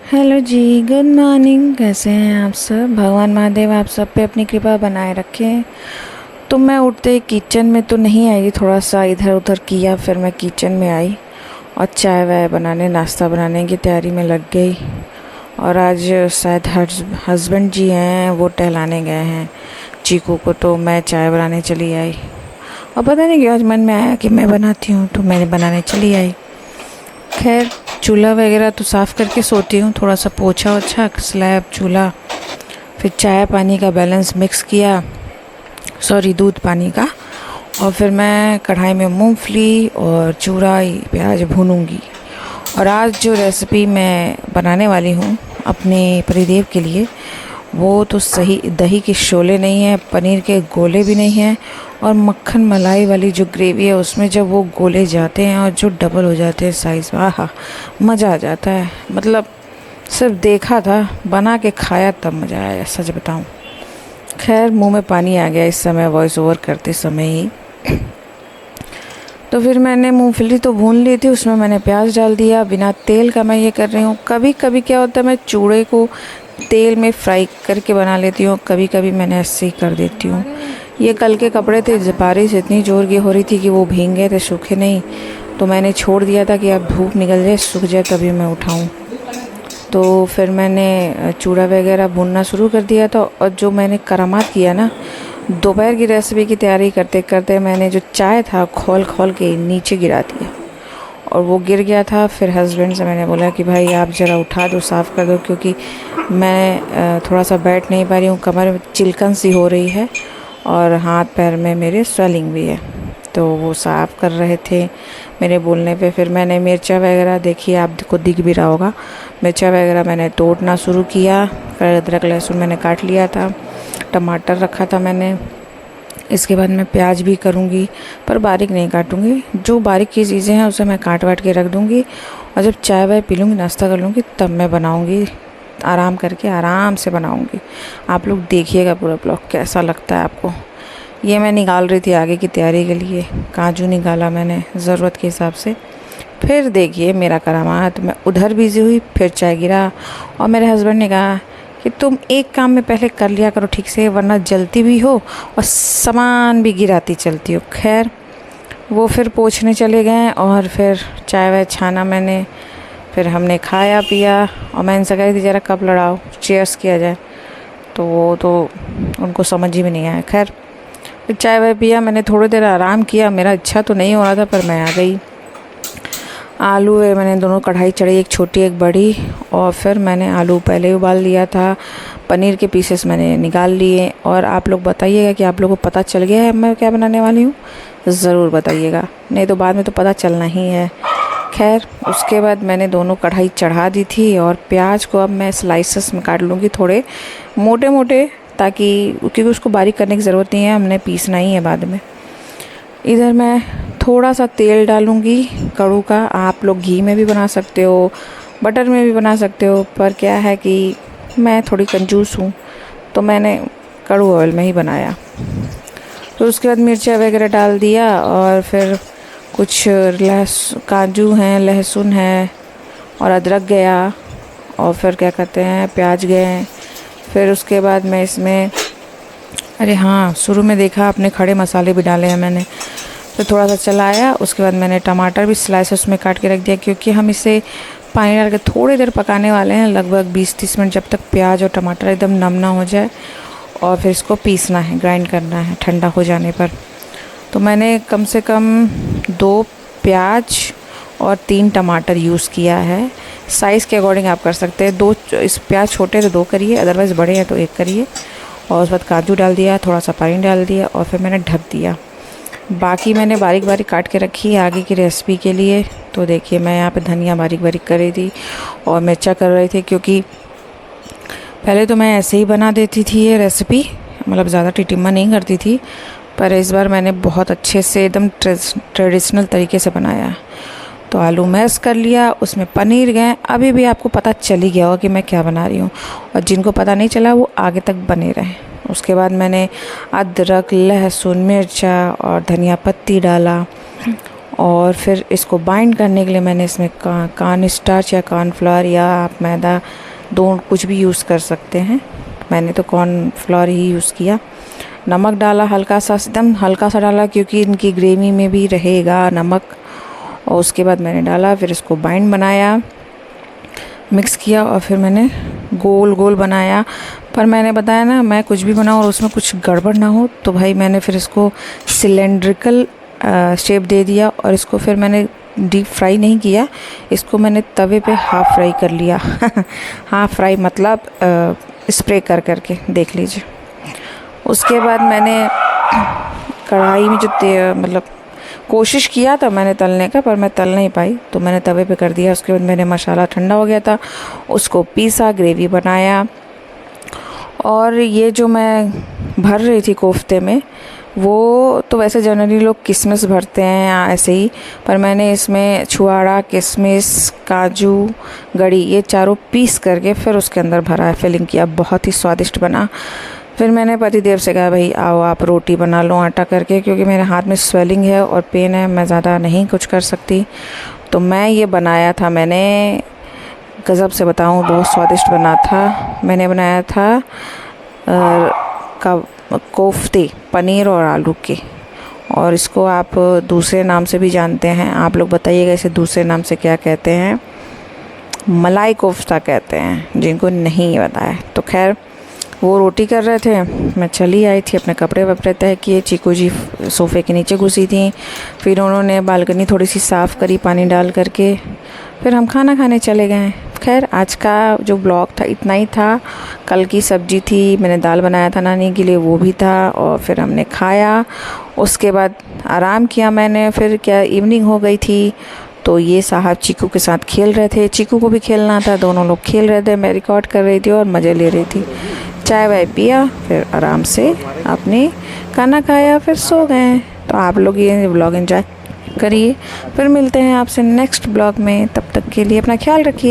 Hello जी, good morning. कैसे हैं आप सब? भगवान महादेव आप सब पे अपनी कृपा बनाए रखें। तो मैं उठते ही किचन में तो नहीं आई, थोड़ा सा इधर उधर किया, फिर मैं किचन में आई और चाय वाय बनाने, नाश्ता बनाने की तैयारी में लग गई। और आज शायद हस्बैंड जी हैं, वो टहलाने गए हैं चीकू को, तो मैं चाय बनाने चली आई। और पता नहीं क्यों आज मन में आया कि मैं बनाती हूँ, तो मैंने बनाने चली आई। खैर, चूल्हा वगैरह तो साफ़ करके सोती हूँ, थोड़ा सा पोछा ओछा, स्लैब चूल्हा, फिर चाय पानी का बैलेंस मिक्स किया, सॉरी दूध पानी का। और फिर मैं कढ़ाई में मूंगफली और चूरा प्याज भूनूंगी। और आज जो रेसिपी मैं बनाने वाली हूँ अपने परिदेव के लिए, वो तो सही दही के शोले नहीं है, पनीर के गोले भी नहीं हैं, और मक्खन मलाई वाली जो ग्रेवी है उसमें जब वो गोले जाते हैं और जो डबल हो जाते हैं साइज़ में, आहा मज़ा आ जाता है। मतलब सिर्फ देखा था, बना के खाया तब मज़ा आया, सच बताऊँ। खैर, मुंह में पानी आ गया इस समय वॉइस ओवर करते समय ही। तो फिर मैंने मूंगफली तो भून ली थी, उसमें मैंने प्याज डाल दिया। बिना तेल का मैं ये कर रही हूँ। कभी कभी क्या होता है, मैं चूड़े को तेल में फ्राई करके बना लेती हूँ, कभी कभी मैंने ऐसे ही कर देती हूँ। ये कल के कपड़े थे, बारिश इतनी ज़ोर की हो रही थी कि वो भीग गए थे, सूखे नहीं। तो मैंने छोड़ दिया था कि अब धूप निकल जाए, सूख जाए, तभी मैं उठाऊँ। तो फिर मैंने चूड़ा वगैरह भूनना शुरू कर दिया था। और जो मैंने करामात किया ना, दोपहर की रेसिपी की तैयारी करते करते मैंने जो चाय था खोल खोल के नीचे गिरा दिया, और वो गिर गया था। फिर हस्बैंड से मैंने बोला कि भाई आप ज़रा उठा दो, साफ़ कर दो, क्योंकि मैं थोड़ा सा बैठ नहीं पा रही हूँ, कमर में चिलकन सी हो रही है और हाथ पैर में मेरे स्वेलिंग भी है। तो वो साफ़ कर रहे थे मेरे बोलने पे। फिर मैंने मिर्चा वगैरह, देखिए आपको दिख भी रहा होगा, मिर्चा वगैरह मैंने तोड़ना शुरू किया। फिर अदरक लहसुन मैंने काट लिया था, टमाटर रखा था मैंने। इसके बाद मैं प्याज भी करूँगी, पर बारीक नहीं काटूँगी। जो बारीक की चीज़ें हैं उसे मैं काट वाट के रख दूँगी, और जब चाय वाय पी लूँगी, नाश्ता कर लूँगी, तब मैं बनाऊँगी। आराम करके आराम से बनाऊँगी। आप लोग देखिएगा पूरा ब्लॉग, कैसा लगता है आपको। ये मैं निकाल रही थी आगे की तैयारी के लिए, काजू निकाला मैंने ज़रूरत के हिसाब से। फिर देखिए मेरा करामात, मैं उधर बिज़ी हुई, फिर चाय गिरा। और मेरे हस्बैंड ने कहा कि तुम एक काम में पहले कर लिया करो ठीक से, वरना जलती भी हो और सामान भी गिराती चलती हो। खैर, वो फिर पोंछने चले गए, और फिर चाय वाय छाना मैंने। फिर हमने खाया पिया, और मैं इनसे कही थी ज़रा कप लड़ाओ, चीयर्स किया जाए, तो वो तो उनको समझ ही में नहीं आया। खैर, फिर चाय वाय पिया, मैंने थोड़ी देर आराम किया। मेरा इच्छा तो नहीं हो रहा था, पर मैं आ गई। आलू है, मैंने दोनों कढ़ाई चढ़ी, एक छोटी एक बड़ी। और फिर मैंने आलू पहले उबाल लिया था, पनीर के पीसेस मैंने निकाल लिए। और आप लोग बताइएगा कि आप लोगों को पता चल गया है मैं क्या बनाने वाली हूँ, ज़रूर बताइएगा, नहीं तो बाद में तो पता चलना ही है। खैर, उसके बाद मैंने दोनों कढ़ाई चढ़ा दी थी, और प्याज को अब मैं स्लाइसेस में काट लूँगी, थोड़े मोटे मोटे, ताकि क्योंकि उसको बारीक करने की ज़रूरत नहीं है, हमने पीसना ही है बाद में। इधर मैं थोड़ा सा तेल डालूँगी कड़ू का। आप लोग घी में भी बना सकते हो, बटर में भी बना सकते हो, पर क्या है कि मैं थोड़ी कंजूस हूँ, तो मैंने कड़ू ऑयल में ही बनाया। तो उसके बाद मिर्चा वगैरह डाल दिया, और फिर कुछ काजू हैं, लहसुन है, और अदरक गया, और फिर क्या कहते हैं प्याज गए। फिर उसके बाद मैं इसमें, अरे हाँ, शुरू में देखा आपने, खड़े मसाले भी डाले हैं मैंने। फिर थोड़ा सा चलाया, उसके बाद मैंने टमाटर भी स्लाइसेस में काट के रख दिया, क्योंकि हम इसे पानी डाल के थोड़ी देर पकाने वाले हैं, लगभग 20-30 मिनट, जब तक प्याज और टमाटर एकदम नम ना हो जाए। और फिर इसको पीसना है, ग्राइंड करना है ठंडा हो जाने पर। तो मैंने कम से कम 2 प्याज और 3 टमाटर यूज़ किया है। साइज़ के अकॉर्डिंग आप कर सकते हैं, 2 इस प्याज छोटे तो 2 करिए, अदरवाइज़ बड़े हैं तो 1 करिए। और उस बाद काजू डाल दिया, थोड़ा सा पानी डाल दिया, और फिर मैंने ढक दिया। बाकी मैंने बारीक बारीक काट के रखी है आगे की रेसिपी के लिए। तो देखिए मैं यहाँ पे धनिया बारीक बारीक कर रही थी, और मिर्चा कर रही थी, क्योंकि पहले तो मैं ऐसे ही बना देती थी ये रेसिपी, मतलब ज़्यादा टिटिम्मा नहीं करती थी। पर इस बार मैंने बहुत अच्छे से एकदम ट्रेडिशनल तरीके से बनाया। तो आलू मैश कर लिया, उसमें पनीर गए। अभी भी आपको पता चल ही गया होगा कि मैं क्या बना रही हूँ, और जिनको पता नहीं चला वो आगे तक बने रहें। उसके बाद मैंने अदरक, लहसुन, मिर्चा और धनिया पत्ती डाला, और फिर इसको बाइंड करने के लिए मैंने इसमें कॉर्न स्टार्च या कॉर्नफ्लावर या आप मैदा दो कुछ भी यूज़ कर सकते हैं। मैंने तो कॉर्नफ्लावर ही यूज़ किया। नमक डाला हल्का सा, एकदम हल्का सा डाला क्योंकि इनकी ग्रेवी में भी रहेगा नमक। और उसके बाद मैंने डाला, फिर इसको बाइंड बनाया, मिक्स किया और फिर मैंने गोल गोल बनाया। पर मैंने बताया ना, मैं कुछ भी बनाऊँ और उसमें कुछ गड़बड़ ना हो, तो भाई मैंने फिर इसको सिलेंड्रिकल शेप दे दिया। और इसको फिर मैंने डीप फ्राई नहीं किया, इसको मैंने तवे पे हाफ़ फ्राई कर लिया। हाफ़ फ्राई मतलब स्प्रे कर करके देख लीजिए। उसके बाद मैंने कढ़ाई में जो मतलब कोशिश किया था मैंने तलने का, पर मैं तल नहीं पाई, तो मैंने तवे पे कर दिया। उसके बाद मैंने मसाला ठंडा हो गया था, उसको पीसा, ग्रेवी बनाया। और ये जो मैं भर रही थी कोफ्ते में, वो तो वैसे जनरली लोग किशमिश भरते हैं ऐसे ही, पर मैंने इसमें छुआड़ा, किशमिश, काजू, गड़ी ये चारों पीस करके फिर उसके अंदर भरा है, फिलिंग किया। बहुत ही स्वादिष्ट बना। फिर मैंने पतिदेव से कहा, भाई आओ आप रोटी बना लो आटा करके, क्योंकि मेरे हाथ में स्वेलिंग है और पेन है, मैं ज़्यादा नहीं कुछ कर सकती। तो मैं ये बनाया था, मैंने गज़ब से बताऊँ, बहुत स्वादिष्ट बना था। मैंने बनाया था कोफ्ते पनीर और आलू के, और इसको आप दूसरे नाम से भी जानते हैं। आप लोग बताइएगा इसे दूसरे नाम से क्या कहते हैं। मलाई कोफ्ता कहते हैं, जिनको नहीं पता है। तो खैर वो रोटी कर रहे थे, मैं चली आई थी, अपने कपड़े वपड़े तय किए। चीकू जी सोफ़े के नीचे घुसी थी, फिर उन्होंने बालकनी थोड़ी सी साफ़ करी पानी डाल करके, फिर हम खाना खाने चले गए। खैर आज का जो ब्लॉग था इतना ही था। कल की सब्ज़ी थी, मैंने दाल बनाया था नानी के लिए, वो भी था, और फिर हमने खाया। उसके बाद आराम किया मैंने। फिर क्या इवनिंग हो गई थी, तो ये साहब चीकू के साथ खेल रहे थे, चीकू को भी खेलना था, दोनों लोग खेल रहे थे। मैं रिकॉर्ड कर रही थी और मज़े ले रही थी। चाय वाय पिया, फिर आराम से अपने खाना खाया, फिर सो गए। तो आप लोग ये ब्लॉग एंजॉय करिए। फिर मिलते हैं आपसे नेक्स्ट ब्लॉग में, तब तक के लिए अपना ख्याल रखिए।